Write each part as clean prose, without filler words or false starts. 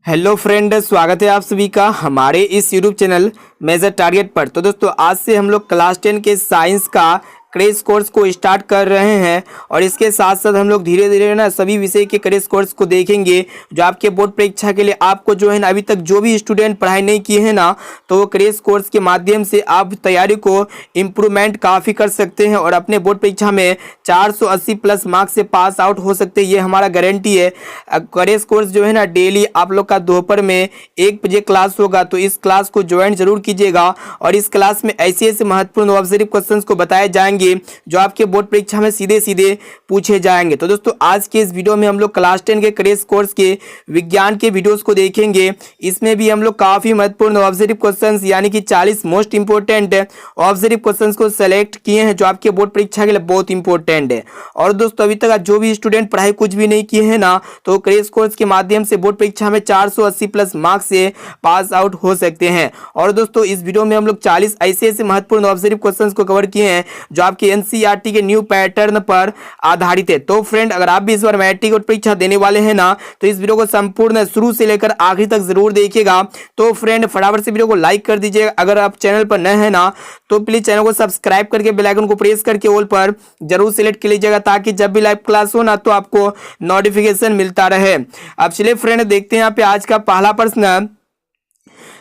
Hello friend, स्वागत है आप सभी का हमारे इस यूट्यूब चैनल मेजर टारगेट पर। तो दोस्तों, आज से हम लोग क्लास 10 के साइंस का क्रैश कोर्स को स्टार्ट कर रहे हैं और इसके साथ साथ हम लोग धीरे धीरे ना सभी विषय के क्रैश कोर्स को देखेंगे जो आपके बोर्ड परीक्षा के लिए आपको जो है ना अभी तक जो भी स्टूडेंट पढ़ाई नहीं किए हैं ना, तो वो क्रैश कोर्स के माध्यम से आप तैयारी को इम्प्रूवमेंट काफ़ी कर सकते हैं और अपने बोर्ड परीक्षा में 480 प्लस मार्क्स से पास आउट हो सकते हैं। ये हमारा गारंटी है। क्रैश कोर्स जो है ना डेली आप लोग का दोपहर में 1 बजे क्लास होगा, तो इस क्लास को ज्वाइन जरूर कीजिएगा और इस क्लास में ऐसे ऐसे महत्वपूर्ण ऑब्जर्व क्वेश्चंस को बताए जाएंगे जो आपके बोर्ड परीक्षा में सीधे सीधे पूछे जाएंगे। तो दोस्तों, आज के इस वीडियो में हम लोग क्लास 10 के क्रैश कोर्स के विज्ञान के वीडियोस को देखेंगे। इसमें भी हम लोग काफी महत्वपूर्ण ऑब्जर्व क्वेश्चंस यानी कि 40 मोस्ट इंपोर्टेंट ऑब्जर्व क्वेश्चंस को सेलेक्ट किए हैं जो आपके बोर्ड परीक्षा के लिए बहुत इंपॉर्टेंट है। और दोस्तों, अभी तक जो भी स्टूडेंट पढ़ाई कुछ भी नहीं किए हैं ना, तो क्रैश कोर्स के माध्यम से बोर्ड परीक्षा में 480 प्लस मार्क्स से पास आउट हो सकते हैं। और दोस्तों, इस वीडियो में हम लोग 40 ऐसे ऐसे महत्वपूर्ण ऑब्जर्व क्वेश्चंस को कवर किए हैं जो आपके एनसीईआरटी के न्यू पैटर्न पर आधारित है। तो फ्रेंड, अगर आप भी इस बार मैट्रिक बोर्ड परीक्षा देने वाले हैं ना, तो इस वीडियो को संपूर्ण शुरू से लेकर आखिर तक जरूर देखिएगा। तो फ्रेंड, फटाफट से वीडियो को लाइक कर दीजिएगा। अगर आप चैनल पर नए हैं ना, तो प्लीज चैनल को सब्सक्राइब करके बेल आइकन को प्रेस करके ऑल पर जरूर सिलेक्ट कर लीजिएगा ताकि जब भी लाइव क्लास हो ना, तो आपको नोटिफिकेशन मिलता रहे। अब चलिए फ्रेंड, देखते हैं यहाँ पे आज का पहला प्रश्न।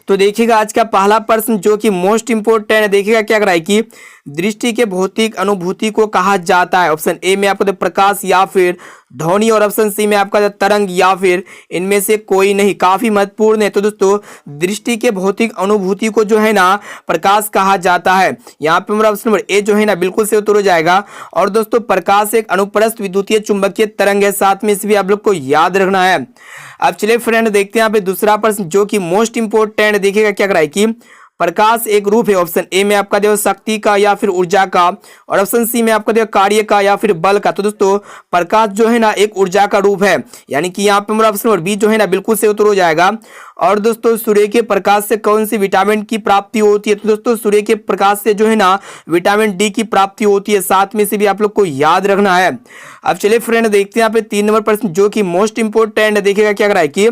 तो देखिएगा, आज का पहला प्रश्न जो कि मोस्ट इंपोर्टेंट है, देखिएगा क्या कराए कि दृष्टि के भौतिक अनुभूति को कहा जाता है। ऑप्शन ए में आपको प्रकाश या फिर ध्वनि और ऑप्शन सी में आपका तरंग या फिर इनमें से कोई नहीं। काफी महत्वपूर्ण है। तो दोस्तों, दृष्टि के भौतिक अनुभूति को जो है ना प्रकाश कहा जाता है। यहाँ पे हमारा ऑप्शन नंबर ए जो है ना बिल्कुल से उत्तर हो जाएगा। और दोस्तों, प्रकाश एक अनुप्रस्थ विद्युतीय चुंबकीय तरंग है, साथ में इसे भी आप लोग को याद रखना है। अब चलिए फ्रेंड, देखते हैं यहाँ पे दूसरा प्रश्न जो कि मोस्ट इंपोर्टेंट। देखिएगा क्या कराए कि प्रकाश एक रूप है। ऑप्शन ए में आपका देगा शक्ति का या फिर ऊर्जा का और ऑप्शन सी में आपका देगा कार्य का या फिर बल का। तो दोस्तों, प्रकाश जो है ना एक ऊर्जा का रूप है, यानी कि यहाँ पे हमारा ऑप्शन नंबर बी जो है ना बिल्कुल से उत्तर हो जाएगा। और दोस्तों, सूर्य के प्रकाश से कौन सी विटामिन की प्राप्ति होती है? तो दोस्तों, सूर्य के प्रकाश से जो है ना विटामिन डी की प्राप्ति होती है, साथ में से भी आप लोग को याद रखना है। अब चलिए फ्रेंड, देखते हैं यहाँ पे 3 नंबर प्रश्न जो कि मोस्ट इंपोर्टेंट है। देखिएगा क्या कराए कि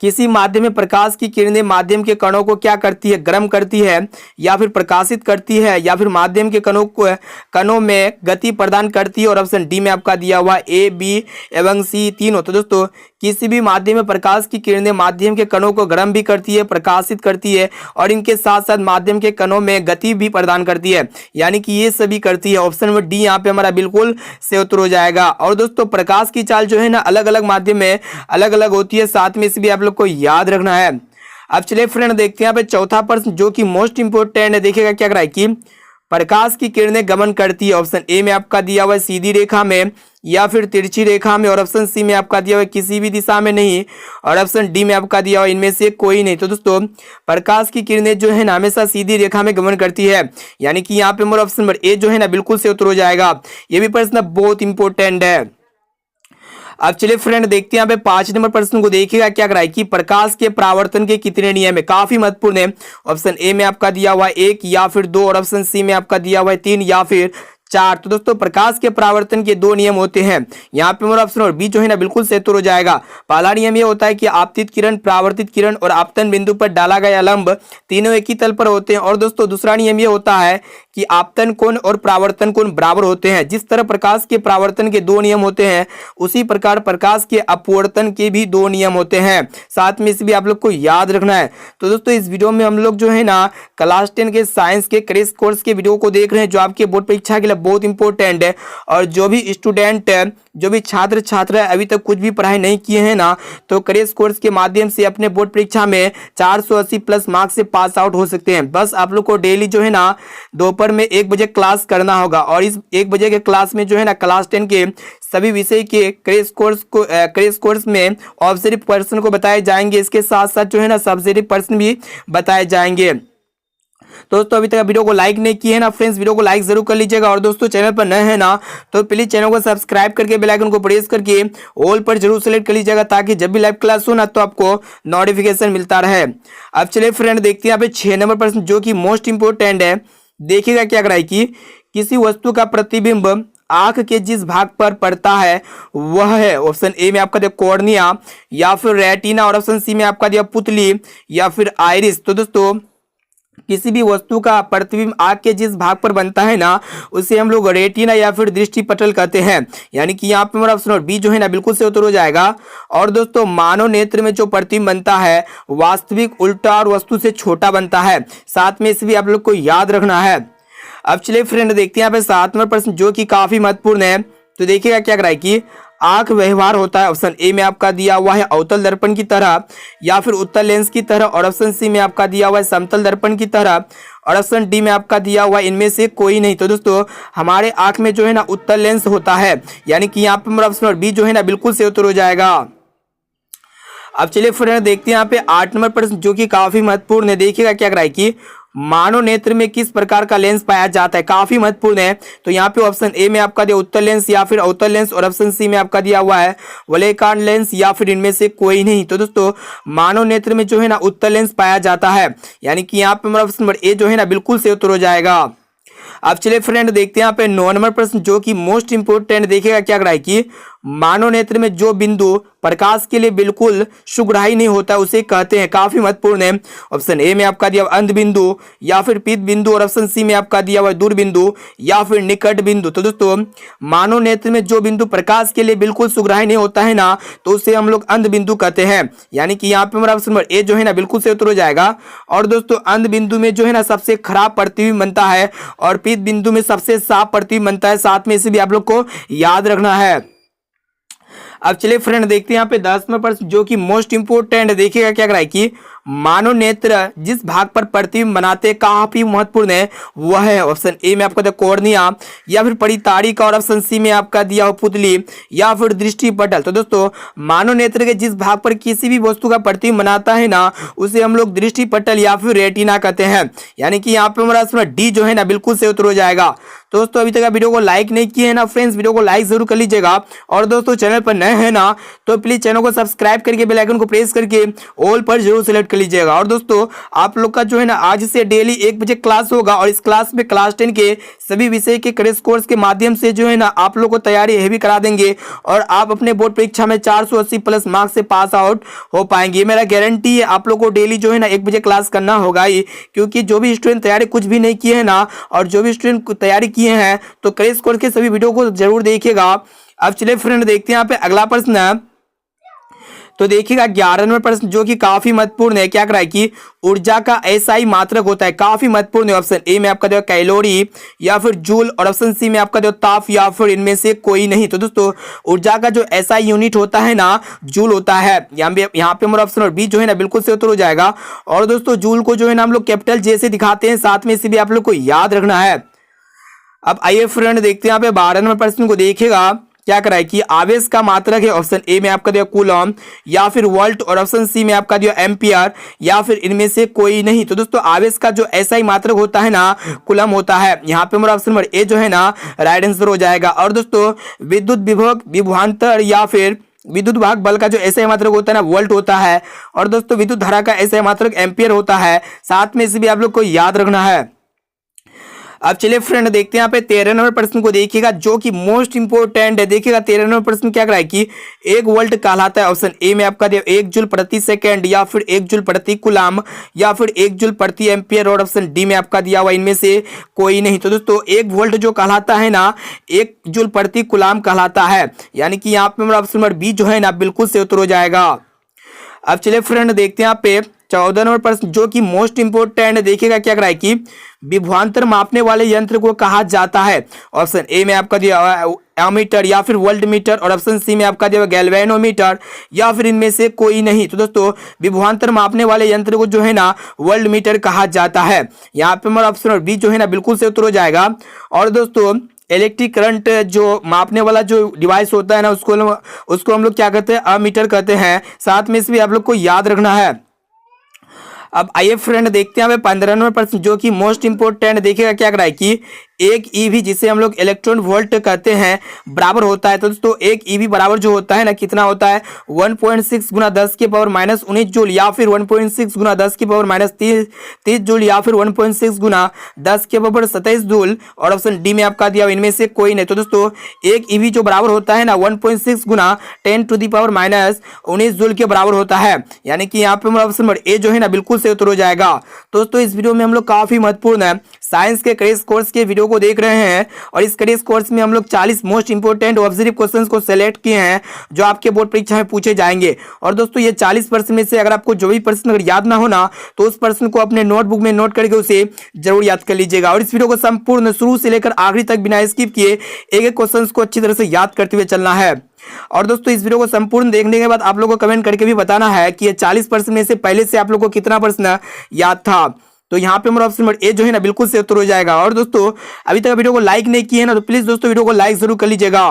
किसी माध्यम में प्रकाश की किरणें माध्यम के कणों को क्या करती है? गर्म करती है या फिर प्रकाशित करती है या फिर माध्यम के कणों में गति प्रदान करती है। और ऑप्शन डी में आपका दिया हुआ ए, बी एवं सी तीनों। तो दोस्तों, किसी भी माध्यम में प्रकाश की किरणें माध्यम के कणों को गर्म भी करती है, प्रकाशित करती है और इनके साथ साथ माध्यम के कणों में गति भी प्रदान करती है, यानी कि ये सभी करती है। ऑप्शन नंबर डी यहाँ पे हमारा बिल्कुल से उत्तर हो जाएगा। और दोस्तों, प्रकाश की चाल जो है ना अलग अलग माध्यम में अलग अलग होती है, साथ में इसे भी आप लोग को याद रखना है। अब चलिए फ्रेंड, देखते हैं यहाँ पे चौथा प्रश्न जो कि मोस्ट इंपोर्टेंट है। देखिएगा क्या कराए कि प्रकाश की किरणें गमन करती है। ऑप्शन ए में आपका दिया हुआ सीधी रेखा में या फिर तिरछी रेखा में और ऑप्शन सी में आपका दिया हुआ किसी भी दिशा में नहीं और ऑप्शन डी में आपका दिया हुआ इनमें से कोई नहीं। तो दोस्तों, प्रकाश की किरणें जो है ना हमेशा सीधी रेखा में गमन करती है, यानी कि यहाँ पे हमारा ऑप्शन नंबर ए जो है ना बिल्कुल से उत्तर हो जाएगा। ये भी प्रश्न बहुत इंपॉर्टेंट है। अब चलिए फ्रेंड, देखते हैं यहाँ पे 5 नंबर प्रश्न को। देखिएगा क्या कराए कि प्रकाश के परावर्तन के कितने नियम है? काफी महत्वपूर्ण है। ऑप्शन ए में आपका दिया हुआ 1 या फिर 2 और ऑप्शन सी में आपका दिया हुआ 3 या फिर 4। तो दोस्तों, प्रकाश के परावर्तन के 2 नियम होते हैं। यहाँ पे हमारा ऑप्शन और बी जो है ना बिल्कुल से उत्तर हो जाएगा। पहला नियम ये होता है कि आपतित किरण, परावर्तित किरण और आपतन बिंदु पर डाला गया लंब तीनों एक ही तल पर होते हैं। और दोस्तों, दूसरा नियम ये होता है कि आपतन कोण और परावर्तन कोण बराबर होते हैं। जिस तरह प्रकाश के परावर्तन के 2 नियम होते हैं, उसी प्रकार प्रकाश के अपवर्तन के भी 2 नियम होते हैं, साथ में इसे भी आप लोग को याद रखना है। तो दोस्तों, इस वीडियो में हम लोग जो है ना क्लास 10 के साइंस के क्रैश कोर्स के वीडियो को देख रहे हैं जो आपके बोर्ड परीक्षा के लिए बहुत इंपॉर्टेंट है। और जो भी स्टूडेंट है, जो भी छात्र छात्रा अभी तक कुछ भी पढ़ाई नहीं किए हैं ना, तो क्रैश कोर्स के माध्यम से अपने बोर्ड परीक्षा में 480 प्लस मार्क्स से पास आउट हो सकते हैं। बस आप लोग को डेली जो है ना दोपहर में 1 बजे क्लास करना होगा और इस 1 बजे के क्लास में जो है ना क्लास 10 के सभी विषय के क्रैश कोर्स में ऑब्जर्व प्रश्न को बताए जाएंगे। इसके साथ साथ जो है ना सब्जेक्टिव प्रश्न भी बताए जाएंगे। दोस्तों, अभी तक वीडियो को लाइक नहीं किए है ना फ्रेंड्स, वीडियो को लाइक जरूर कर लीजिएगा। और दोस्तों, चैनल पर नए हैं ना, तो प्लीज चैनल को सब्सक्राइब करके बेल आइकन को प्रेस करके ऑल पर जरूर सेलेक्ट कर लीजिएगा ताकि जब भी लाइव क्लास हो ना, तो आपको नोटिफिकेशन मिलता रहे। अब चलिए फ्रेंड, देखते हैं यहाँ पे 6 नंबर प्रश्न जो कि मोस्ट इंपोर्टेंट है। देखिएगा क्या कराए कि किसी वस्तु का प्रतिबिंब आंख के जिस भाग पर पड़ता है वह है ऑप्शन ए में आपका दिया कॉर्निया, या फिर रेटिना, और ऑप्शन सी में आपका दिया पुतली, या फिर आइरिस। तो दोस्तों किसी भी वस्तु का प्रतिबिंब आंख के जिस भाग पर बनता है ना उसे हम लोग रेटिना या फिर दृष्टि पटल कहते हैं। यानी कि यहाँ पे हमारा ऑप्शन और बी जो है ना बिल्कुल से उत्तर हो जाएगा। और दोस्तों मानव नेत्र में जो प्रतिबिंब बनता है वास्तविक उल्टा और वस्तु से छोटा बनता है। साथ में इसे भी आप लोग को याद रखना है। अब चलिए फ्रेंड देखते हैं यहाँ पे 7वां प्रश्न जो कि काफी महत्वपूर्ण है। तो देखिएगा क्या कराए कि आंख व्यवहार होता है ऑप्शन ए में आपका दिया हुआ है अवतल दर्पण की तरह, या फिर उत्तल लेंस की तरह, और ऑप्शन सी में आपका दिया हुआ है समतल दर्पण की तरह, और ऑप्शन डी में आपका दिया हुआ है इनमें से कोई नहीं। तो दोस्तों हमारे आंख में जो है ना उत्तल लेंस होता है। यानी कि यहाँ पे हमारा ऑप्शन बी जो है ना बिल्कुल से उत्तर हो जाएगा। अब चलिए फ्रेंड देखते हैं यहाँ पे 8 नंबर प्रश्न जो कि काफी महत्वपूर्ण है। देखिएगा क्या कराए कि मानव नेत्र में किस प्रकार का लेंस पाया जाता है, काफी महत्वपूर्ण है। तो यहाँ पे ऑप्शन ए में आपका दिया उत्तल लेंस या फिर अवतल लेंस, और ऑप्शन सी में आपका दिया हुआ है वलयाकार लेंस, या फिर इनमें से कोई नहीं। तो दोस्तों मानव नेत्र में जो है ना उत्तल लेंस पाया जाता है। यानी कि यहाँ पे हमारा ऑप्शन नंबर ए जो है ना बिल्कुल से उत्तर हो जाएगा। अब चलिए फ्रेंड देखते हैं यहाँ पे 9 नंबर प्रश्न जो कि मोस्ट इंपोर्टेंट। देखिएगा क्या कराए कि मानव नेत्र में जो बिंदु प्रकाश के लिए बिल्कुल सुग्राही नहीं होता उसे कहते हैं, काफी महत्वपूर्ण है। ऑप्शन ए में आपका दिया अंध बिंदु, या फिर पीत बिंदु, और ऑप्शन सी में आपका दिया हुआ दूर बिंदु, या फिर निकट बिंदु। तो दोस्तों मानव नेत्र में जो बिंदु प्रकाश के लिए बिल्कुल सुग्राही नहीं होता है ना तो उसे हम लोग अंध बिंदु कहते हैं। यानी कि यहाँ पे हमारा ऑप्शन नंबर ए जो है ना बिल्कुल से उत्तर हो जाएगा। और दोस्तों अंध बिंदु में जो है ना सबसे खराब प्रतिबिंब बनता है, और पीत बिंदु में सबसे साफ प्रतिबिंब बनता है। साथ में इसे भी आप लोग को याद रखना है। अब चलिए फ्रेंड देखते हैं यहाँ पे 10वां प्रश्न जो कि मोस्ट इंपोर्टेंट। देखिएगा क्या कराए कि मानव नेत्र जिस भाग पर प्रतिबिंब बनाते काफी महत्वपूर्ण है वह है ऑप्शन ए में आपका दिया कॉर्निया, या फिर परिताड़िका, और ऑप्शन सी में आपका दिया हो पुतली, या फिर दृष्टि पटल। तो दोस्तों मानव नेत्र के जिस भाग पर किसी भी वस्तु का प्रतिबिंब बनाता है ना उसे हम लोग दृष्टि पटल या फिर रेटिना कहते हैं। यानी कि यहाँ पे हमारा ऑप्शन डी जो है ना बिल्कुल से उत्तर हो जाएगा। दोस्तों अभी तक आप वीडियो को लाइक नहीं किए है ना फ्रेंड्स, वीडियो को लाइक जरूर कर लीजिएगा। और दोस्तों चैनल पर नए हैं ना तो प्लीज चैनल को सब्सक्राइब करके बेल आइकन को प्रेस करके ऑल पर जरूर सेलेक्ट कर लीजिएगा। और दोस्तों आप लोग का जो है ना आज से डेली 1 बजे क्लास होगा, और इस क्लास में क्लास 10 के सभी विषय के क्रैश कोर्स के माध्यम से जो है ना आप लोग को तैयारी हेवी करा देंगे, और आप अपने बोर्ड परीक्षा में 480 प्लस मार्क्स से पास आउट हो पाएंगे। मेरा गारंटी है आप लोग को डेली जो है ना 1 बजे क्लास करना होगा ही, क्योंकि जो भी स्टूडेंट तैयारी कुछ भी नहीं किए हैं ना, और जो भी स्टूडेंट तैयारी किए हैं तो क्रैश कोर्स के सभी वीडियो को जरूर देखिएगा। अब चलिए फ्रेंड देखते हैं यहाँ पे अगला प्रश्न है। तो देखिएगा 11वां प्रश्न जो कि काफी महत्वपूर्ण है। क्या कराए कि ऊर्जा का ऐसा ही मात्रक होता है, काफी महत्वपूर्ण है। ऑप्शन ए में आपका दिया कैलोरी, या फिर जूल, और ऑप्शन सी में आपका दिया ताप, या फिर इनमें से कोई नहीं। तो दोस्तों ऊर्जा का जो ऐसा यूनिट होता है ना जूल होता है। यहाँ पे हमारा ऑप्शन और बी जो है ना बिल्कुल से उत्तर हो जाएगा। और दोस्तों जूल को जो है ना हम लोग कैपिटल जे से दिखाते हैं। साथ में इसे भी आप लोग को याद रखना है। अब आइए फ्रेंड देखते हैं यहाँ पे 12वें प्रश्न को। देखिएगा क्या कराए कि आवेश का मात्रक है। ऑप्शन ए में आपका दिया कूलम, या फिर वोल्ट, और ऑप्शन सी में आपका दिया एम्पियर, या फिर इनमें से कोई नहीं। तो दोस्तों आवेश का जो ऐसा ही मात्रक होता है ना कूलम होता है। यहाँ पे हमारा ऑप्शन नंबर ए जो है ना राइट आंसर हो जाएगा। और दोस्तों विद्युत विभव विभवांतर या फिर विद्युत भाग बल का जो ऐसा ही मात्रक होता है ना वोल्ट होता है। और दोस्तों विद्युत धारा का ऐसा ही मात्रक एम्पियर होता है। साथ में इसे भी आप लोग को याद रखना है। अब चलिए फ्रेंड देखते हैं यहाँ पे 13 नंबर प्रश्न को। देखिएगा जो कि मोस्ट इंपोर्टेंट है। देखिएगा 13 नंबर प्रश्न क्या कराए कि 1 वोल्ट कहलाता है। ऑप्शन ए में आपका दिया 1 जूल प्रति सेकंड, या फिर 1 जूल प्रति कूलम, या फिर 1 जूल प्रति एम्पियर, और ऑप्शन डी में आपका दिया हुआ इनमें से कोई नहीं। तो दोस्तों 1 वोल्ट जो कहलाता है ना 1 जूल प्रति कूलम कहलाता है। यानी कि यहाँ पे हमारा ऑप्शन नंबर बी जो है ना बिल्कुल से उत्तर हो जाएगा। अब चलिए फ्रेंड देखते हैं यहाँ पे 14 नंबर प्रश्न जो कि मोस्ट इंपोर्टेंट है। देखिएगा क्या कराए कि विभवांतर मापने वाले यंत्र को कहा जाता है। ऑप्शन ए में आपका दिया एमीटर, या फिर वोल्ट मीटर, और ऑप्शन सी में आपका दिया गैल्वेनोमीटर, या फिर इनमें से कोई नहीं। तो दोस्तों विभवांतर मापने वाले यंत्र को जो है ना वोल्ट मीटर कहा जाता है। यहाँ पे हमारा ऑप्शन बी जो है ना बिल्कुल से उत्तर हो जाएगा। और दोस्तों इलेक्ट्रिक करंट जो मापने वाला जो डिवाइस होता है ना उसको हम लोग क्या कहते हैं अमीटर कहते हैं। साथ में इसे भी आप लोग को याद रखना है। अब आइए फ्रेंड देखते हैं 15 प्रश्न जो कि मोस्ट इंपोर्टेंट। देखिएगा क्या कराए कि एक ईवी जिसे हम लोग इलेक्ट्रॉन वोल्ट कहते हैं बराबर होता है। तो दोस्तों एक ईवी बराबर जो होता है ना कितना होता है 1.6 गुना 10 के पावर माइनस 19 जूल या फिर 1.6 गुना 10 के पावर माइनस 30 जूल या फिर 1.6 गुना 10 के पावर 27 जूल। और ऑप्शन डी में आपका दिया इनमें से कोई नहीं। तो दोस्तों एक ईवी जो बराबर होता है ना 1.6 गुना 10 to the power minus 19 joule के बराबर होता है। यानी कि यहाँ पे हमारा ऑप्शन नंबर ए जो है ना बिल्कुल सही उत्तर हो जाएगा। दोस्तों इस वीडियो में हम लोग काफी महत्वपूर्ण है साइंस के क्रेश कोर्स के वीडियो को देख रहे हैं और इस क्रेश कोर्स में हम लोग 40 मोस्ट इंपोर्टेंट ऑब्जर्व क्वेश्चंस को सिलेक्ट किए हैं जो आपके बोर्ड परीक्षा में पूछे जाएंगे। और दोस्तों ये 40% में से अगर आपको जो भी प्रश्न अगर याद ना होना तो उस प्रश्न को अपने नोटबुक में नोट करके उसे जरूर याद कर लीजिएगा। और इस वीडियो को संपूर्ण शुरू से लेकर आखिरी तक बिना स्किप किए एक एक क्वेश्चन को अच्छी तरह से याद करते हुए चलना है। और दोस्तों इस वीडियो को संपूर्ण देखने के बाद आप लोगों को कमेंट करके भी बताना है कि ये 40% में से पहले से आप लोगों को कितना प्रश्न याद था। तो यहाँ पे हमारा ऑप्शन नंबर ए जो है ना बिल्कुल से उत्तर हो जाएगा। और दोस्तों अभी तक वीडियो को लाइक नहीं किए ना तो प्लीज दोस्तों वीडियो को लाइक जरूर कर लीजिएगा।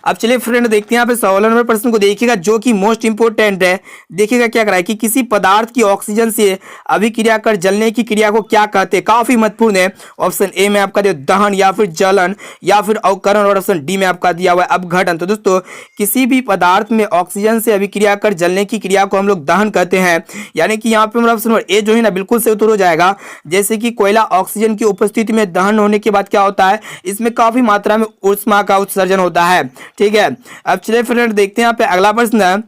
अब चलिए फ्रेंड देखते हैं यहाँ पे 16 नंबर प्रश्न को देखिएगा जो कि मोस्ट इंपोर्टेंट है। देखिएगा क्या करा है कि किसी पदार्थ की ऑक्सीजन से अभिक्रिया कर जलने की क्रिया को क्या कहते हैं। काफी महत्वपूर्ण है। ऑप्शन ए में आपका दिया दहन या फिर जलन या फिर अवकरण और ऑप्शन डी में आपका दिया हुआ है अपघटन। तो दोस्तों किसी भी पदार्थ में ऑक्सीजन से अभिक्रिया कर जलने की क्रिया को हम लोग दहन कहते हैं। यानी कि यहाँ पे हमारा ऑप्शन नंबर ए जो है ना बिल्कुल से उत्तर हो जाएगा। जैसे कि कोयला ऑक्सीजन की उपस्थिति में दहन होने के बाद क्या होता है इसमें काफी मात्रा में ऊष्मा का उत्सर्जन होता है। ठीक है अब चलिए फ्रेंड देखते हैं यहाँ पे अगला प्रश्न है।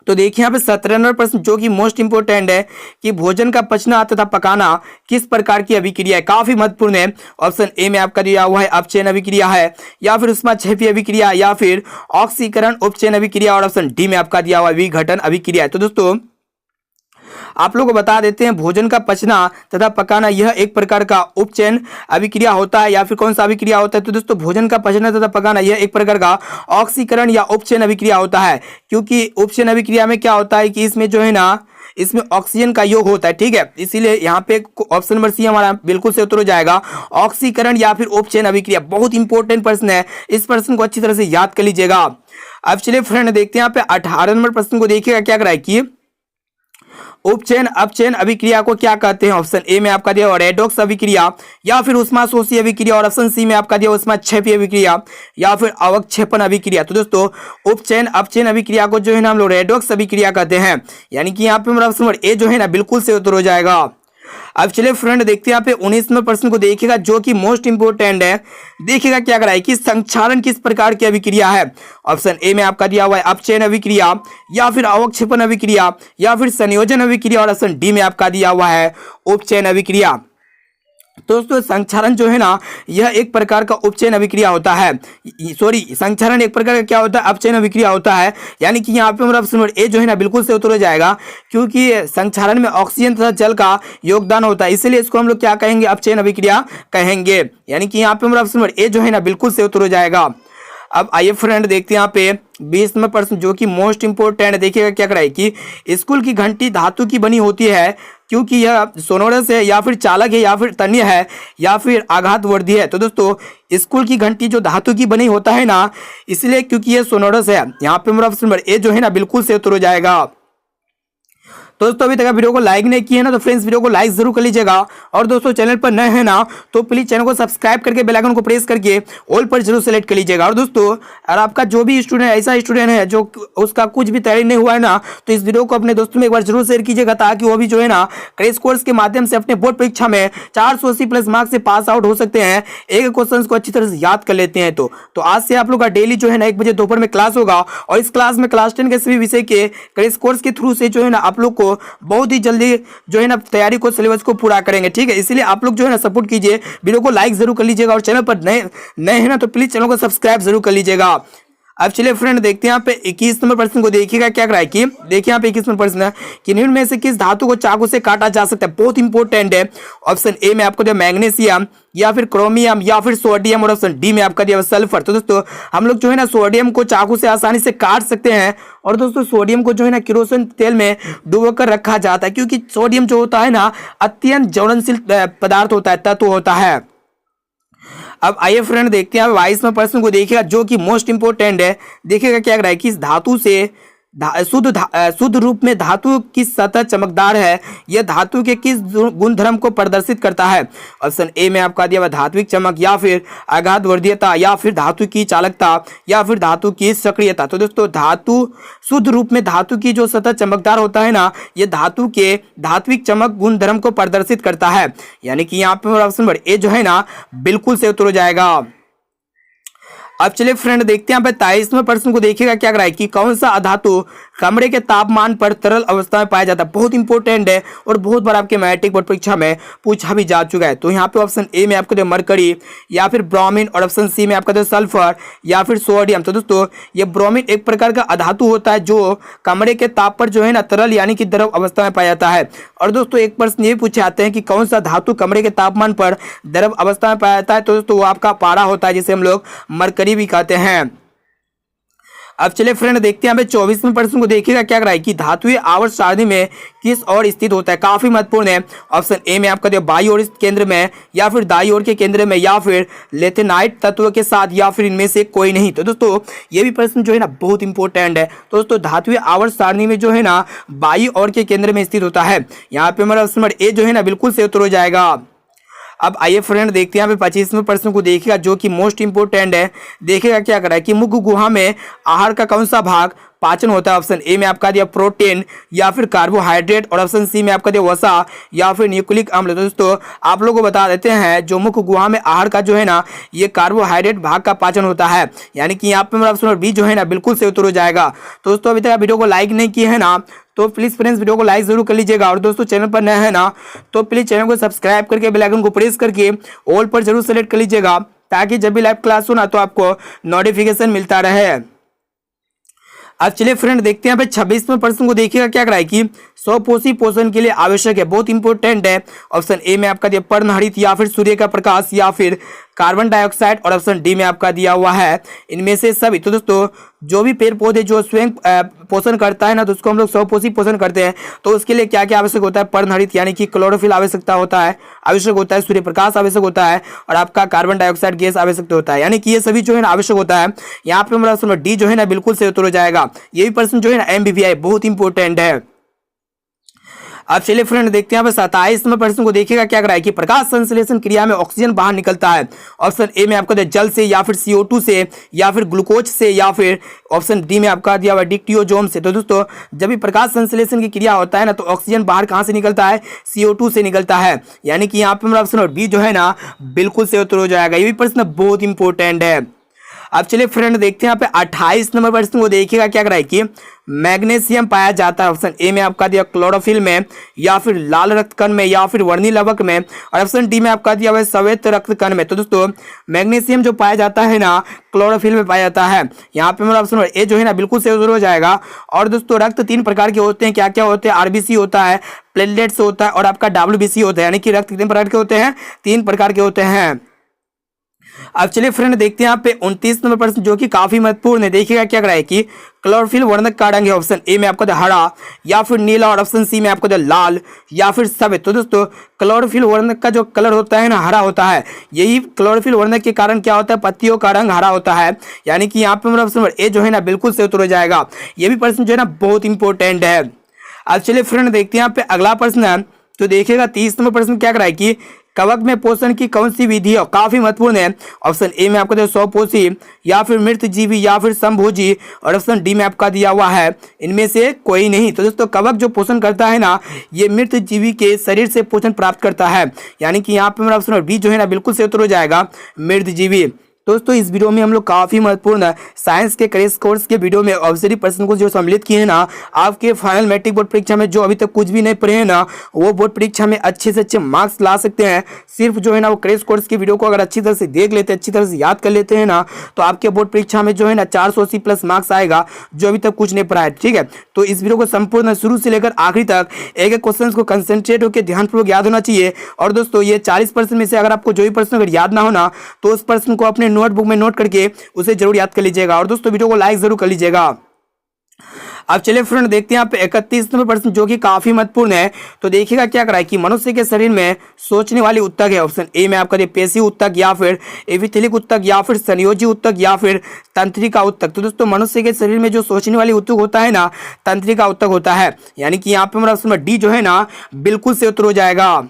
तो देखिए यहाँ पे 17 नंबर प्रश्न जो कि मोस्ट इंपोर्टेंट है कि भोजन का पचना तथा पकाना किस प्रकार की अभिक्रिया है। काफी महत्वपूर्ण है। ऑप्शन ए में आपका दिया हुआ है अपचयन अभिक्रिया है या फिर उष्माक्षेपी अभिक्रिया या फिर ऑक्सीकरण उपचयन अभिक्रिया और ऑप्शन डी में आपका दिया हुआ है विघटन अभिक्रिया है। तो दोस्तों आप लोग को बता देते हैं भोजन का पचना तथा पकाना यह एक प्रकार का उपचयन अभिक्रिया होता है या फिर कौन सा अभिक्रिया होता है। तो दोस्तों भोजन का पचना तथा पकाना यह एक प्रकार का ऑक्सीकरण या उपचयन अभिक्रिया होता है क्योंकि उपचयन अभिक्रिया में क्या होता है कि इसमें जो है ना इसमें ऑक्सीजन का योग होता है। ठीक है इसीलिए यहाँ पे ऑप्शन नंबर सी हमारा बिल्कुल से उत्तर हो जाएगा ऑक्सीकरण या फिर उपचयन अभिक्रिया। बहुत इंपॉर्टेंट प्रश्न है इस प्रश्न को अच्छी तरह से याद कर लीजिएगा। अब चलिए फ्रेंड देखते हैं यहाँ पे 18 नंबर प्रश्न को देखिएगा क्या कराए कि उपचयन अपचयन अभिक्रिया को क्या कहते हैं। ऑप्शन ए में आपका दिया रेडॉक्स अभिक्रिया या फिर उष्माशोषी अभिक्रिया और ऑप्शन सी में आपका दिया उष्माक्षेपी अभिक्रिया या फिर अवक्षेपण अभिक्रिया। तो दोस्तों उपचयन अपचयन अभिक्रिया को जो है ना हम लोग रेडॉक्स अभिक्रिया कहते हैं। यानी कि यहाँ पे हमारा ऑप्शन नंबर ए जो है ना बिल्कुल से उत्तर हो जाएगा। अब चलिए फ्रेंड देखते हैं यहाँ पे 19वें प्रश्न को देखिएगा जो कि मोस्ट इंपोर्टेंट है। देखिएगा क्या कराए कि संक्षारण किस प्रकार की अभिक्रिया है। ऑप्शन ए में आपका दिया हुआ है अपचयन अभिक्रिया या फिर अवक्षेपण अभिक्रिया या फिर संयोजन अभिक्रिया और ऑप्शन डी में आपका दिया हुआ है उपचयन अभिक्रिया। दोस्तों संक्षारण जो है ना यह एक प्रकार का उपचयन अभिक्रिया होता है। सॉरी संक्षारण एक प्रकार का क्या होता है अपचयन अभिक्रिया होता है। यानी कि यहाँ पे हमारा ऑप्शन नंबर ए जो है ना बिल्कुल से उत्तर हो जाएगा क्योंकि संक्षारण में ऑक्सीजन तथा जल का योगदान होता है इसलिए इसको हम लोग क्या कहेंगे अपचयन अभिक्रिया कहेंगे। यानी कि यहाँ पे हमारा ऑप्शन नंबर ए जो है ना बिल्कुल से उत्तर हो जाएगा। अब आइए फ्रेंड देखते हैं यहाँ पे 20वां प्रश्न जो कि मोस्ट इंपोर्टेंट है। देखिएगा क्या कराए कि स्कूल की घंटी धातु की बनी होती है क्योंकि यह सोनोरस है या फिर चालक है या फिर तन्य है या फिर आघातवर्धी है। तो दोस्तों स्कूल की घंटी जो धातु की बनी होता है ना इसलिए क्योंकि यह सोनोरस है। यहाँ पे हमारा ऑप्शन नंबर ए जो है ना बिल्कुल से उत्तर हो जाएगा। दोस्तों अभी तक वीडियो को लाइक नहीं किया ना तो फ्रेंड्स वीडियो को लाइक जरूर कर लीजिएगा। और दोस्तों चैनल पर नए हैं ना तो प्लीज चैनल को सब्सक्राइब करके बेल आइकन को प्रेस करके ऑल पर जरूर सेलेक्ट कर लीजिएगा। और दोस्तों अगर आपका जो भी स्टूडेंट ऐसा स्टूडेंट है जो उसका कुछ भी तैयारी नहीं हुआ है ना तो इस वीडियो को अपने दोस्तों में एक बार जरूर शेयर कीजिएगा ताकि वो भी जो है ना क्रैश कोर्स के माध्यम से अपने बोर्ड परीक्षा में 480 प्लस मार्क्स से पास आउट हो सकते हैं। एक क्वेश्चन को अच्छी तरह से याद कर लेते हैं। तो आज से आप लोग का डेली जो है ना 1 बजे दोपहर में क्लास होगा और इस क्लास में क्लास 10 के सभी विषय के क्रैश कोर्स के थ्रू से जो है ना आप लोग को बहुत ही जल्दी जो है ना तैयारी को सिलेबस को पूरा करेंगे। ठीक है इसलिए आप लोग जो है ना सपोर्ट कीजिए वीडियो को लाइक जरूर कर लीजिएगा और चैनल पर नए हैं ना तो प्लीज चैनल को सब्सक्राइब जरूर कर लीजिएगा। अब चलिए फ्रेंड देखते हैं यहाँ पे 21 नंबर प्रश्न को देखिएगा क्या कराए कि देखिए यहाँ पे 21 नंबर प्रश्न है कि निम्न में से किस धातु को चाकू से काटा जा सकता है। बहुत इंपॉर्टेंट है। ऑप्शन ए में आपको दिया मैग्नीशियम या फिर क्रोमियम या फिर सोडियम और ऑप्शन डी में आपका दिया सल्फर। तो दोस्तों हम लोग जो है ना सोडियम को चाकू से आसानी से काट सकते हैं। और दोस्तों सोडियम को जो है ना किरोसिन तेल में डुबोकर रखा जाता है क्योंकि सोडियम जो होता है ना अत्यंत ज्वलनशील पदार्थ होता है तत्व होता है। अब आइए फ्रेंड देखते हैं 22वें प्रश्न को देखिएगा जो कि मोस्ट इंपोर्टेंट है। देखिएगा क्या कराए कि इस धातु से शुद्ध रूप में धातु की सतह चमकदार है, यह धातु के किस गुणधर्म को प्रदर्शित करता है? ऑप्शन ए में आपका दिया हुआ धात्विक चमक, या फिर आघात वर्धीयता, या फिर धातु की चालकता, या फिर धातु की सक्रियता। तो दोस्तों धातु शुद्ध रूप में धातु की जो सतह चमकदार होता है ना, ये धातु के धात्विक चमक गुणधर्म को प्रदर्शित करता है। यानी कि यहाँ पे ऑप्शन नंबर ए जो है ना बिल्कुल से उत्तर हो जाएगा। अब चलिए फ्रेंड देखते हैं यहाँ पे 23वें प्रश्न को देखिएगा क्या कर रहा है कि कौन सा अधातु कमरे के तापमान पर तरल अवस्था में पाया जाता है। बहुत इंपॉर्टेंट है और बहुत बार आपके मैट्रिक बोर्ड परीक्षा में पूछा भी जा चुका है। तो यहाँ पे ऑप्शन ए में आपको दे मरकरी, या फिर ब्रोमीन, और ऑप्शन सी में आपका दे सल्फर, या फिर सोडियम। तो दोस्तों ये ब्रोमीन एक प्रकार का अधातु होता है जो कमरे के ताप पर जो है ना तरल यानी कि द्रव अवस्था में पाया जाता है। और दोस्तों एक प्रश्न ये पूछे जाते हैं कि कौन सा धातु कमरे के तापमान पर द्रव अवस्था में पाया जाता है। तो दोस्तों वो आपका पारा होता है, जिसे हम लोग मरकरी भी कहते हैं। अब चलिए फ्रेंड देखते हैं यहाँ पे 24वें प्रश्न को देखिएगा क्या कर रहा है कि धातुएं आवर्त सारणी में किस ओर स्थित होता है। काफी महत्वपूर्ण है। ऑप्शन ए में आपका बाई ओर केंद्र में, या फिर दाई ओर के केंद्र में, या फिर लेथेनाइट तत्व के साथ, या फिर इनमें से कोई नहीं। तो दोस्तों ये भी प्रश्न जो है ना बहुत इंपॉर्टेंट है। तो दोस्तों धातुएं आवर्त सारणी में जो है ना बाई ओर के केंद्र में स्थित होता है। यहाँ पे हमारा ऑप्शन नंबर ए जो है ना बिल्कुल से उत्तर हो जाएगा। अब आइए फ्रेंड देखते हैं यहाँ पे 25वें प्रश्न को देखिएगा जो कि मोस्ट इंपोर्टेंट है। देखिएगा क्या कर रहा है कि मुख गुहा में आहार का कौन सा भाग पाचन होता है। ऑप्शन ए में आपका दिया प्रोटीन, या फिर कार्बोहाइड्रेट, और ऑप्शन सी में आपका दिया वसा, या फिर न्यूक्लिक अम्ल। दोस्तों आप लोगों को बता देते हैं जो मुख गुहा में आहार का जो है ना ये कार्बोहाइड्रेट भाग का पाचन होता है। यानी कि यहाँ पे मेरा ऑप्शन बी जो है ना बिल्कुल से उत्तर हो जाएगा। तो दोस्तों अभी तक आप वीडियो को लाइक नहीं किए है ना तो प्लीज़ फ्रेंड्स वीडियो को लाइक जरूर कर लीजिएगा। और दोस्तों चैनल पर नए हैं ना तो प्लीज़ चैनल को सब्सक्राइब करके बेल आइकन को प्रेस करके ऑल पर जरूर सेलेक्ट कर लीजिएगा, ताकि जब भी लाइव क्लास हो ना तो आपको नोटिफिकेशन मिलता रहे। अब चलिए फ्रेंड देखते हैं यहाँ पे 26वें प्रश्न को देखिएगा क्या कर रहा है कि स्वपोषी पोषण के लिए आवश्यक है। बहुत इंपॉर्टेंट है। ऑप्शन ए में आपका दिया पर्णहरित, या फिर सूर्य का प्रकाश, या फिर कार्बन डाइऑक्साइड, और ऑप्शन डी में आपका दिया हुआ है इनमें से सभी। तो दोस्तों जो भी पेड़ पौधे जो स्वयं पोषण करता है ना तो उसको हम लोग स्वपोषी पोषण करते हैं। तो उसके लिए क्या क्या आवश्यक होता है? पर्णहरित यानी कि क्लोरोफिल आवश्यकता होता है, आवश्यक होता है, सूर्य प्रकाश आवश्यक होता है, और आपका कार्बन डाइऑक्साइड गैस आवश्यक होता है। यानी कि ये सभी जो है ना आवश्यक होता है। यहाँ पे हमारा ऑप्शन डी जो है ना बिल्कुल से उत्तर हो जाएगा। ये भी प्रश्न जो है ना एमबीबीआई बहुत इंपॉर्टेंट है। अब चलिए फ्रेंड देखते हैं यहाँ पे 27वें प्रश्न को देखिएगा क्या कर रहा है कि प्रकाश संश्लेषण क्रिया में ऑक्सीजन बाहर निकलता है। ऑप्शन ए में आपका जल से, या फिर CO2 से, या फिर ग्लूकोज से, या फिर ऑप्शन डी में आपका दिया हुआ डिक्टियोजोम से। तो दोस्तों जब भी प्रकाश संश्लेषण की क्रिया होता है ना तो ऑक्सीजन बाहर कहाँ से निकलता है? CO2 से निकलता है। यानी कि यहाँ पे मेरा ऑप्शन बी जो है ना बिल्कुल से उत्तर हो जाएगा। ये भी प्रश्न बहुत इंपॉर्टेंट है। अब चलिए फ्रेंड देखते हैं यहाँ पे 28 नंबर प्रश्न को देखिएगा क्या कर रहा है कि मैग्नीशियम पाया जाता है। ऑप्शन ए में आपका दिया क्लोरोफिल में, या फिर लाल रक्त कण में, या फिर वर्णी लवक में, और ऑप्शन डी में आपका दिया हुआ है श्वेत रक्त कण में। तो दोस्तों मैग्नीशियम जो पाया जाता है ना क्लोरोफिल में पाया जाता है। यहाँ पे मेरा ऑप्शन ए जो है ना बिल्कुल से उत्तर हो जाएगा। और दोस्तों रक्त 3 प्रकार के होते हैं। क्या क्या होते हैं? आरबीसी होता है, प्लेटलेट्स होता है, और आपका WBC होता है। यानी कि रक्त कितने प्रकार के होते हैं? 3 प्रकार के होते हैं। अब चलिए फ्रेंड देखते हैं यहाँ पे 29 नंबर प्रश्न जो कि काफी महत्वपूर्ण है। देखिएगा क्या कर रहा है कि क्लोरोफिल वर्णक का रंग है। ऑप्शन ए में आपका हरा, या फिर नीला, और ऑप्शन सी में आपका लाल, या फिर सफेद। तो दोस्तों क्लोरोफिल वर्णक का जो कलर होता है ना हरा होता है। यही क्लोरोफिल वर्णक के कारण क्या होता है? पत्तियों का रंग हरा होता है। यानी कि यहाँ पे मेरा ऑप्शन ए जो है ना बिल्कुल से उत्तर हो जाएगा। ये भी प्रश्न जो है ना बहुत इंपॉर्टेंट है। अब चलिए फ्रेंड देखते हैं यहाँ पे अगला प्रश्न है। तो देखिएगा 30 नंबर प्रश्न क्या कर रहा है कि कवक में पोषण की कौन सी विधि है? काफी महत्वपूर्ण है। ऑप्शन ए में आपका स्वपोषी, या फिर मृत जीवी, या फिर समभोजी, और ऑप्शन डी में आपका दिया हुआ है इनमें से कोई नहीं। तो दोस्तों कवक जो पोषण करता है ना ये मृत जीवी के शरीर से पोषण प्राप्त करता है। यानी कि यहाँ पे मेरा ऑप्शन बी जो है ना बिल्कुल से उत्तर हो जाएगा, मृत जीवी। दोस्तों इस वीडियो में हम लोग काफ़ी महत्वपूर्ण साइंस के क्रैश कोर्स के वीडियो में ऑब्जर्व प्रश्न को जो सम्मिलित किए हैं ना आपके फाइनल मैट्रिक बोर्ड परीक्षा में जो अभी तक कुछ भी नहीं पढ़े हैं ना वो बोर्ड परीक्षा में अच्छे से अच्छे मार्क्स ला सकते हैं। सिर्फ जो है ना वो क्रैश कोर्स की वीडियो को अगर अच्छी तरह से देख लेते हैं, अच्छी तरह से याद कर लेते हैं ना तो आपके बोर्ड परीक्षा में जो है ना 480 प्लस मार्क्स आएगा जो अभी तक कुछ नहीं पढ़ा है। ठीक है, तो इस वीडियो को संपूर्ण शुरू से लेकर आखिरी तक एक एक क्वेश्चन को कंसेंट्रेट होकर ध्यानपूर्वक याद होना चाहिए। और दोस्तों ये 40% में से अगर आपको जो भी प्रश्न अगर याद ना होना तो उस प्रश्न को अपने नोटबुक में नोट करके उसे जरूर याद कर लीजिएगा। और दोस्तों वीडियो को लाइक जरूर कर लीजिएगा। अब चलिए फ्रेंड देखते हैं यहाँ पे 31 नंबर प्रश्न जो कि काफी महत्वपूर्ण है। तो देखिएगा क्या करा है कि मनुष्य के शरीर में सोचने वाली ऊतक है। ऑप्शन ए में आपका पेशी ऊतक या फिर एपिथेलिक ऊतक या फिर संयोजी ऊतक या फिर तंत्रिका ऊतक। तो दोस्तों मनुष्य के शरीर में जो सोचने वाली ऊतक होता है ना, तंत्रिका ऊतक होता है। यानी कि यहाँ पे हमारा ऑप्शन डी जो है ना बिल्कुल से उत्तर हो जाएगा।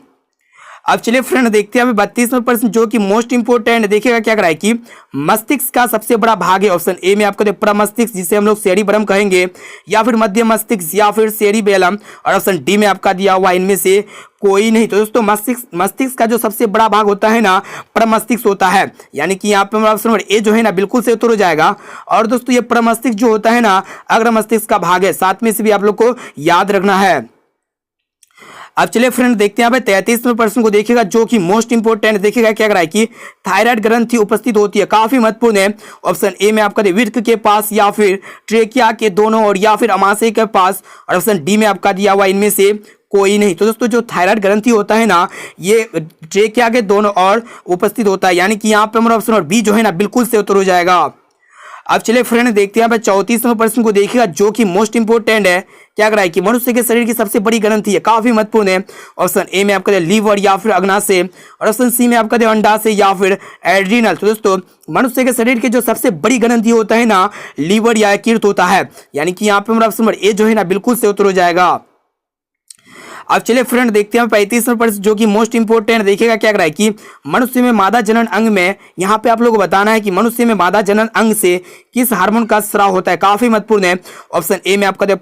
अब चलिए फ्रेंड देखते हैं 32वां प्रश्न जो कि मोस्ट इंपोर्टेंट। देखिएगा क्या करा है कि मस्तिष्क का सबसे बड़ा भाग है। ऑप्शन ए में आपको प्रमस्तिष्क जिसे हम लोग सेरिब्रम कहेंगे, या फिर मध्य मस्तिष्क या फिर सेरिबेलम, और ऑप्शन डी में आपका दिया हुआ इनमें से कोई नहीं। तो दोस्तों मस्तिष्क का जो सबसे बड़ा भाग होता है ना प्रमस्तिष्क होता है। यानी कि यहाँ पे हमारा ऑप्शन नंबर ए जो है ना बिल्कुल से उत्तर हो जाएगा। और दोस्तों ये प्रमस्तिष्क जो होता है ना अग्र मस्तिष्क का भाग है, साथ में से भी आप लोग को याद रखना है। अब चलिए फ्रेंड देखते हैं 33वें प्रश्न को। देखिएगा जो कि मोस्ट इंपोर्टेंट। देखिएगा क्या करा है कि थायराइड ग्रंथि उपस्थित होती है, काफी महत्वपूर्ण है। ऑप्शन ए में आपका वृक्क के पास या फिर ट्रेकिया के दोनों ओर या फिर अमाशय के पास, और ऑप्शन डी में आपका दिया हुआ इनमें से कोई नहीं। तो दोस्तों जो थायराइड ग्रंथि होता है ना ये ट्रेकिया के दोनों ओर उपस्थित होता है। यानी कि यहाँ पे हमारा ऑप्शन बी जो है ना बिल्कुल से उत्तर हो जाएगा। अब चलिए फ्रेंड देखते हैं 34वें प्रश्न को। देखिएगा जो कि मोस्ट इंपोर्टेंट है। क्या करा है कि मनुष्य के शरीर की सबसे बड़ी ग्रंथि है, काफी महत्वपूर्ण है। ऑप्शन ए में आपका लीवर या फिर अग्नाशय, और ऑप्शन सी में आपका अंडाशय या फिर एड्रिनल। तो दोस्तों मनुष्य के शरीर की जो सबसे बड़ी ग्रंथि होता है ना लीवर या यकृत होता है। यानी कि यहाँ पे हमारा ऑप्शन नंबर ए जो है ना बिल्कुल से उत्तर हो जाएगा। अब चलिए फ्रेंड देखते हैं 35वें प्रश्न जो कि मोस्ट इंपोर्टेंट। देखिएगा क्या करा है कि मनुष्य में मादा जनन अंग में, यहाँ पे आप लोगों को बताना है कि मनुष्य में मादा जनन अंग से किस हार्मोन का स्राव होता है, काफी महत्वपूर्ण है। ऑप्शन ए में आपका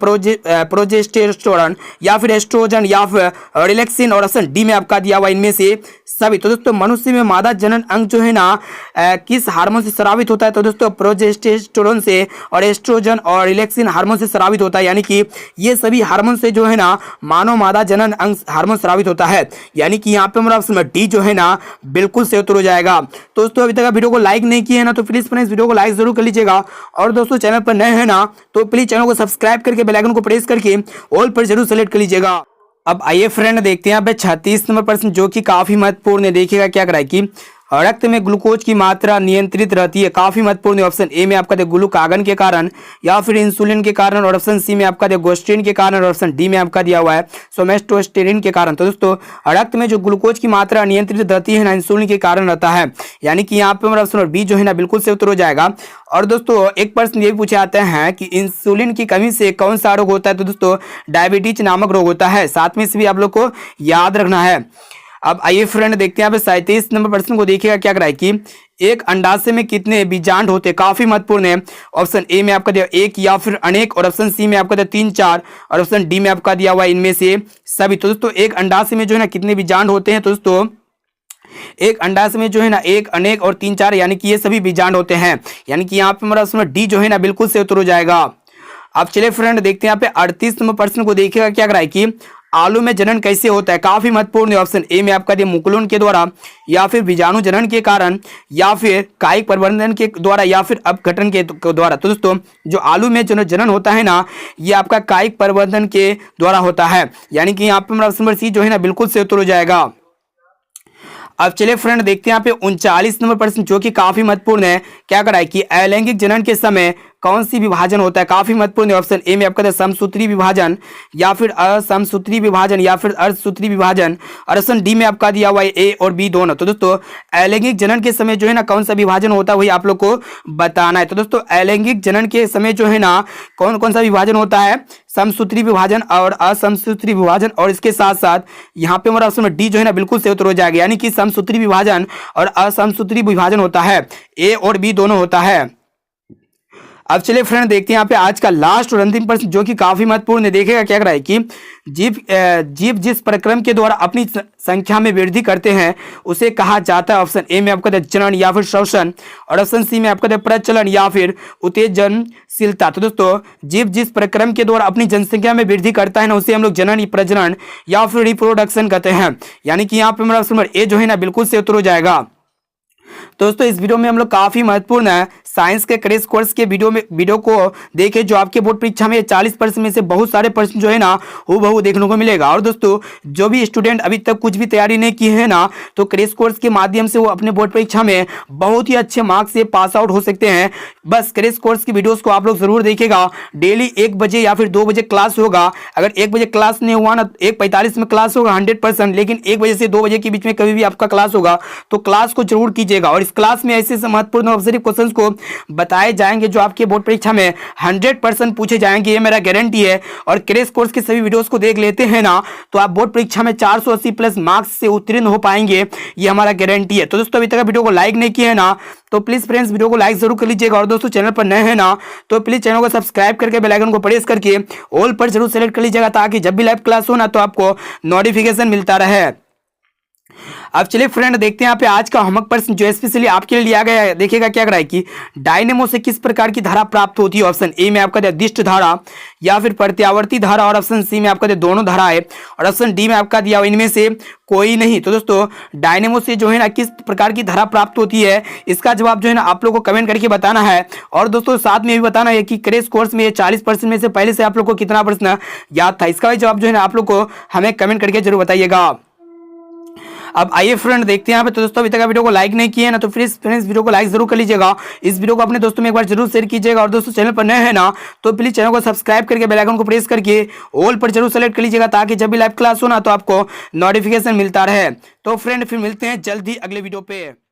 प्रोजेस्टेरोन या फिर एस्ट्रोजन या फिर रिलैक्सिन, और ऑप्शन डी में आपका दिया हुआ इनमें से सभी। तो दोस्तों मनुष्य में मादा जनन अंग जो है ना किस हार्मोन से स्रावित होता है? तो दोस्तों प्रोजेस्टेरोन से, और एस्ट्रोजन और रिलैक्सिन हार्मोन से स्रावित होता है। यानी कि ये सभी हार्मोन से जो है ना मानव मादा जनन अंग हार्मोन स्रावित होता है। यानी कि यहाँ पे हमारा ऑप्शन डी जो है ना बिल्कुल से उत्तर हो जाएगा। तो दोस्तों अभी तक वीडियो को लाइक नहीं किया है ना तो प्लीज फ्रेंड्स वीडियो को लाइक जरूर कर लीजिएगा, और दोस्तों चैनल पर नए हैं ना तो प्लीज चैनल को सब्सक्राइब करके बेल आइकन को प्रेस करके ऑल पर जरूर सेलेक्ट कर लीजिएगा। अब आइए फ्रेंड देखते हैं 36 नंबर प्रश्न जो कि काफी महत्वपूर्ण है। देखिएगा क्या करा है कि रक्त में ग्लूकोज की मात्रा नियंत्रित रहती है, काफी महत्वपूर्ण है। ऑप्शन ए में आपका ग्लूकागन के कारण या फिर इंसुलिन के कारण, और ऑप्शन सी में आपका गोस्ट्रिन के कारण, और ऑप्शन डी में आपका दिया हुआ है सोमेस्टोस्टेरिन के कारण। तो दोस्तों रक्त में जो ग्लूकोज की मात्रा नियंत्रित रहती है ना इंसुलिन के कारण रहता है। यानी कि यहाँ पे हमारा ऑप्शन बी जो है ना बिल्कुल से उत्तर हो जाएगा। और दोस्तों एक प्रश्न ये भी पूछे जाते हैं कि इंसुलिन की कमी से कौन सा रोग होता है? तो दोस्तों डायबिटीज नामक रोग होता है, साथ में से भी आप लोग को याद रखना है। अब आइए फ्रेंड देखते हैं 37 नंबर प्रश्न को। देखिएगा क्या करा है कि एक अंडाशय में कितने बीजांड होते हैं, काफी महत्वपूर्ण है। ऑप्शन ए में आपका दिया एक या फिर अनेक, और ऑप्शन सी में आपका दिया 3 4, और ऑप्शन डी में आपका दिया हुआ इनमें से सभी। तो दोस्तों एक अंडाशय में जो है ना कितने बीजांड होते हैं? तो दोस्तों एक अंडाशय में जो है ना एक, अनेक और 3 4 यानी कि ये सभी बीजांड होते हैं। यानी कि यहाँ पे हमारा ऑप्शन डी जो है ना बिल्कुल से उत्तर हो जाएगा। अब चलिए फ्रेंड देखते हैं 38 नंबर प्रश्न को। देखिएगा क्या करा है कि आलू में जनन कैसे होता है, काफी महत्वपूर्ण है। ऑप्शन ए में आपका दिया मुकुलन के द्वारा, या फिर बीजाणु जनन के कारण, या फिर कायिक प्रवर्धन के द्वारा, या फिर अपघटन के द्वारा। तो दोस्तों जो आलू में जनन होता है ना ये आपका कायिक प्रवर्धन के द्वारा होता है। यानी कि यहाँ पे हमारा ऑप्शन सी जो है ना बिल्कुल से उत्तर हो जाएगा। अब चलिए फ्रेंड देखते हैं 39 नंबर प्रश्न जो कि काफी महत्वपूर्ण है। क्या करा है कि अलैंगिक जनन के समय कौन सी विभाजन होता है, काफी महत्वपूर्ण है। ऑप्शन ए में आपका समसूत्री विभाजन, या फिर असमसूत्री विभाजन, या फिर अर्धसूत्री विभाजन, और ऑप्शन डी में आपका दिया हुआ है ए और बी दोनों। तो दोस्तों अलैंगिक जनन के समय जो है ना कौन सा विभाजन होता है वही आप लोग को बताना है। तो दोस्तों अलैंगिक जनन के समय जो है ना कौन कौन सा विभाजन होता है? समसूत्री विभाजन और असमसूत्री विभाजन, और इसके साथ साथ यहाँ पे हमारा ऑप्शन डी जो है ना बिल्कुल से उत्तर हो जाएगा। यानी कि समसूत्री विभाजन और असमसूत्री विभाजन होता है, ए और बी दोनों होता है। अब चलिए फ्रेंड देखते हैं यहाँ पे आज का लास्ट और अंतिम प्रश्न जो कि काफी महत्वपूर्ण है। देखिएगा क्या करा है कि जीव जिस प्रक्रम के द्वारा अपनी संख्या में वृद्धि करते हैं उसे कहा जाता है। ऑप्शन ए में आपका जनन या फिर श्वसन, और ऑप्शन सी में आपका प्रचलन या फिर उत्तेजनशीलता। तो दोस्तों जीव जिस प्रक्रम के द्वारा अपनी जनसंख्या में वृद्धि करता है ना उसे हम लोग जनन, प्रजनन या फिर रिप्रोडक्शन कहते हैं। यानी कि यहाँ पे हमारा ऑप्शन ए जो है ना बिल्कुल से उत्तर हो जाएगा। तो दोस्तों इस वीडियो में हम लोग काफी महत्वपूर्ण है साइंस के क्रैश कोर्स के वीडियो को देखे जो आपके बोर्ड परीक्षा में 40% में से बहुत सारे प्रश्न जो है ना हूबहू देखने को मिलेगा। और दोस्तों जो भी स्टूडेंट अभी तक कुछ भी तैयारी नहीं की है ना, तो क्रैश कोर्स के माध्यम से वो अपने बोर्ड परीक्षा में बहुत ही अच्छे मार्क्स से पास आउट हो सकते हैं। बस क्रैश कोर्स की वीडियोस को आप लोग जरूर देखिएगा। डेली 1 बजे या फिर 2 बजे क्लास होगा। अगर 1 बजे क्लास नहीं हुआ ना, 1:45 में क्लास होगा 100%, लेकिन 1 बजे से 2 बजे के बीच में कभी भी आपका क्लास होगा तो क्लास को जरूर कीजिएगा। और इस क्लास में ऐसे महत्वपूर्ण ऑब्जेक्टिव क्वेश्चंस को बताए जाएंगे जो आपके बोर्ड परीक्षा में 100% पूछे जाएंगे, ये मेरा गारंटी है। और क्रैश कोर्स के सभी वीडियोस को देख लेते हैं ना, तो आप बोर्ड परीक्षा में 480 प्लस मार्क्स से उत्तीर्ण हो पाएंगे, ये हमारा गारंटी है। तो दोस्तों अभी तक वीडियो को लाइक नहीं किया है ना, तो प्लीज फ्रेंड्स वीडियो को लाइक जरूर कर लीजिएगा। और दोस्तों चैनल पर नए हैं ना, तो प्लीज चैनल को सब्सक्राइब करके बेल आइकन को प्रेस करके ऑल पर जरूर सेलेक्ट कर लीजिएगा, ताकि जब भी लाइव क्लास हो ना तो आपको नोटिफिकेशन मिलता रहे। अब चलिए फ्रेंड देखते हैं यहाँ पे आज का होमवर्क प्रश्न जो स्पेशली आपके लिए लिया गया है। देखिएगा क्या कराए कि डायनेमो से किस प्रकार की धारा प्राप्त होती है। ऑप्शन ए में आपका दिया दिष्ट धारा, या फिर प्रत्यावर्ती धारा, और ऑप्शन सी में आपका दिया दोनों धाराएं, और ऑप्शन डी में आपका दिया इनमें से कोई नहीं। तो दोस्तों डायनेमो से जो है ना किस प्रकार की धारा प्राप्त होती है, इसका जवाब जो है ना आप लोग को कमेंट करके बताना है। और दोस्तों साथ में भी बताना है कि क्रैश कोर्स में 40% में से पहले से आप लोग को कितना प्रश्न याद था, इसका भी जवाब जो है ना आप लोग को हमें कमेंट करके जरूर बताइएगा। अब आइए फ्रेंड देखते हैं यहाँ पे। तो दोस्तों अभी तक वीडियो को लाइक नहीं किया है ना, तो फ्रेंड्स वीडियो को लाइक जरूर कर लीजिएगा। इस वीडियो को अपने दोस्तों में एक बार जरूर शेयर कीजिएगा। और दोस्तों चैनल पर नए हैं ना, तो प्लीज चैनल को सब्सक्राइब करके बेल आइकन को प्रेस करके ऑल पर जरूर सेलेक्ट कर लीजिएगा, ताकि जब भी लाइव क्लास हो ना तो आपको नोटिफिकेशन मिलता रहे। तो फ्रेंड फिर मिलते हैं जल्दी अगले वीडियो पे।